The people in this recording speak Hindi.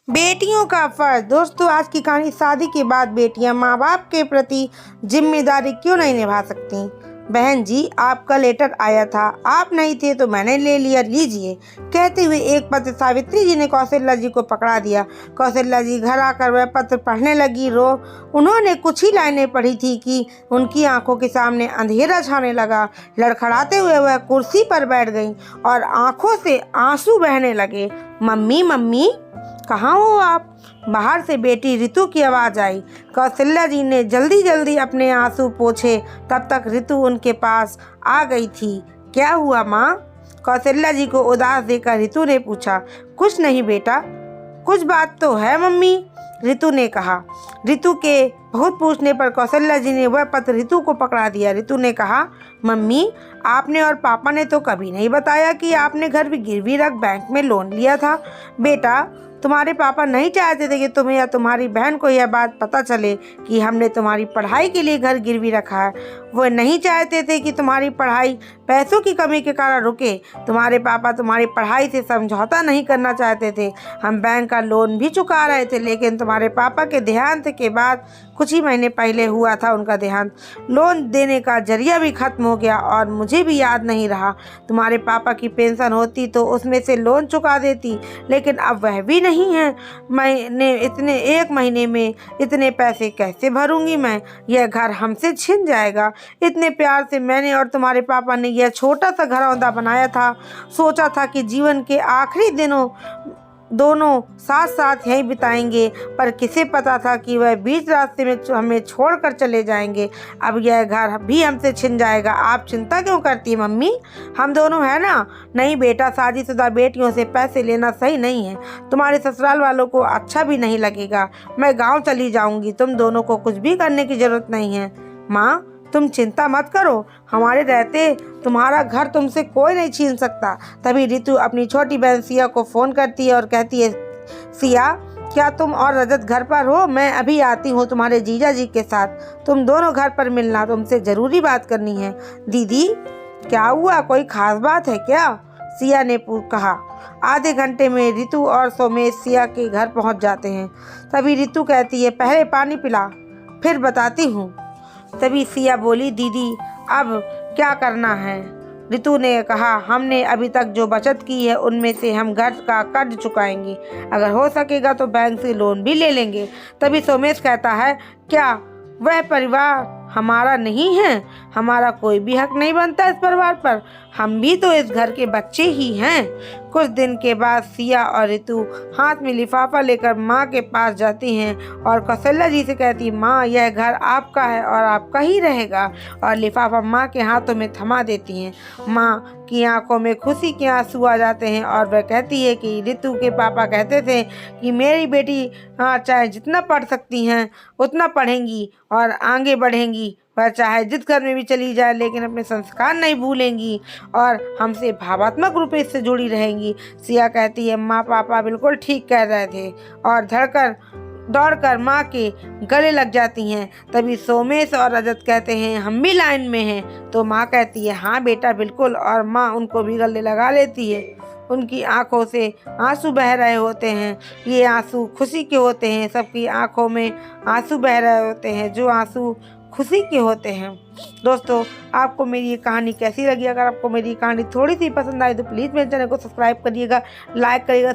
बेटियों का फर्ज। दोस्तों, आज की कहानी शादी के बाद बेटियां माँ बाप के प्रति जिम्मेदारी क्यों नहीं निभा सकती। बहन जी, आपका लेटर आया था, आप नहीं थे तो मैंने ले लिया, लीजिए। कहते हुए एक पत्र सावित्री जी ने कौशल्या जी को पकड़ा दिया। कौशल्या जी घर आकर वह पत्र पढ़ने लगी। उन्होंने कुछ ही लाइनें पढ़ी थी कि उनकी आंखों के सामने अंधेरा छाने लगा। लड़खड़ाते हुए वह कुर्सी पर बैठ गई और आंखों से आंसू बहने लगे। मम्मी मम्मी, कहाँ हो आप? बाहर से बेटी रितु की आवाज़ आई। कौशल्या जी ने जल्दी जल्दी अपने आंसू पोंछे। तब तक रितु उनके पास आ गई थी। क्या हुआ माँ? कौशल्या जी को उदास देखकर रितु ने पूछा। कुछ नहीं बेटा। कुछ बात तो है मम्मी, रितु ने कहा। रितु के बहुत पूछने पर कौशल्या जी ने वह पत्र रितु को पकड़ा दिया। रितु ने कहा, मम्मी, आपने और पापा ने तो कभी नहीं बताया कि आपने घर भी गिरवी रख बैंक में लोन लिया था। बेटा, तुम्हारे पापा नहीं चाहते थे कि तुम्हें या तुम्हारी बहन को यह बात पता चले कि हमने तुम्हारी पढ़ाई के लिए घर गिरवी रखा है। वो नहीं चाहते थे कि तुम्हारी पढ़ाई पैसों की कमी के कारण रुके। तुम्हारे पापा तुम्हारी पढ़ाई से समझौता नहीं करना चाहते थे। हम बैंक का लोन भी चुका रहे थे, लेकिन तुम्हारे पापा के देहांत के बाद कुछ ही महीने पहले हुआ था उनका देहांत। लोन देने का जरिया भी खत्म हो गया और मुझे भी याद नहीं रहा। तुम्हारे पापा की पेंशन होती तो उसमें से लोन चुका देती, लेकिन अब वह भी नहीं है। मैंने इतने एक महीने में इतने पैसे कैसे भरूंगी मैं? यह घर हमसे छिन जाएगा। इतने प्यार से मैंने और तुम्हारे पापा ने यह छोटा सा घरौंदा बनाया था। सोचा था कि जीवन के आखिरी दिनों दोनों साथ साथ यहीं बिताएंगे, पर किसे पता था कि वह बीच रास्ते में हमें छोड़कर चले जाएंगे। अब यह घर भी हमसे छिन जाएगा। आप चिंता क्यों करती मम्मी? हम दोनों है ना? नहीं बेटा, शादीशुदा बेटियों से पैसे लेना सही नहीं है। तुम्हारे ससुराल वालों को अच्छा भी नहीं लगेगा। मैं गाँव चली जाऊँगी, तुम दोनों को कुछ भी करने की जरूरत नहीं है। माँ, तुम चिंता मत करो, हमारे रहते तुम्हारा घर तुमसे कोई नहीं छीन सकता। तभी रितु अपनी छोटी बहन सिया को फ़ोन करती है और कहती है, सिया, क्या तुम और रजत घर पर हो? मैं अभी आती हूँ तुम्हारे जीजा जी के साथ। तुम दोनों घर पर मिलना, तुमसे ज़रूरी बात करनी है। दीदी, क्या हुआ? कोई ख़ास बात है क्या? सिया ने कहा। आधे घंटे में रितु और सोमेश सिया के घर पहुँच जाते हैं। तभी रितु कहती है, पहले पानी पिला, फिर बताती हूँ। तभी सिया बोली, दीदी अब क्या करना है? रितु ने कहा, हमने अभी तक जो बचत की है उनमें से हम घर का कर्ज चुकाएंगे। अगर हो सकेगा तो बैंक से लोन भी ले लेंगे। तभी सोमेश कहता है, क्या वह परिवार हमारा नहीं है? हमारा कोई भी हक नहीं बनता इस परिवार पर। हम भी तो इस घर के बच्चे ही हैं। कुछ दिन के बाद सिया और रितु हाथ में लिफाफा लेकर माँ के पास जाती हैं और कौशल्या जी से कहती, माँ, यह घर आपका है और आपका ही रहेगा। और लिफाफा माँ के हाथों में थमा देती हैं। माँ की आंखों में खुशी के आंसू आ जाते हैं और वह कहती है कि रितु के पापा कहते थे कि मेरी बेटी चाहे जितना पढ़ सकती हैं उतना पढ़ेंगी और आगे बढ़ेंगी। वह चाहे जिस घर में भी चली जाए, लेकिन अपने संस्कार नहीं भूलेंगी और हमसे भावात्मक रूप से जुड़ी रहेंगी। सिया कहती है, माँ, पापा बिल्कुल ठीक कह रहे थे, और दौड़कर माँ के गले लग जाती हैं। तभी सोमेश और रजत कहते हैं, हम भी लाइन में हैं। तो माँ कहती है, हाँ बेटा बिल्कुल, और माँ उनको भी गले लगा लेती है। उनकी आंखों से आंसू बह रहे होते हैं। ये आंसू खुशी के होते हैं। सबकी आंखों में आंसू बह रहे होते हैं, जो आंसू खुशी के होते हैं। दोस्तों, आपको मेरी ये कहानी कैसी लगी? अगर आपको मेरी कहानी थोड़ी सी पसंद आई तो प्लीज़ मेरे चैनल को सब्सक्राइब करिएगा, लाइक करिएगा।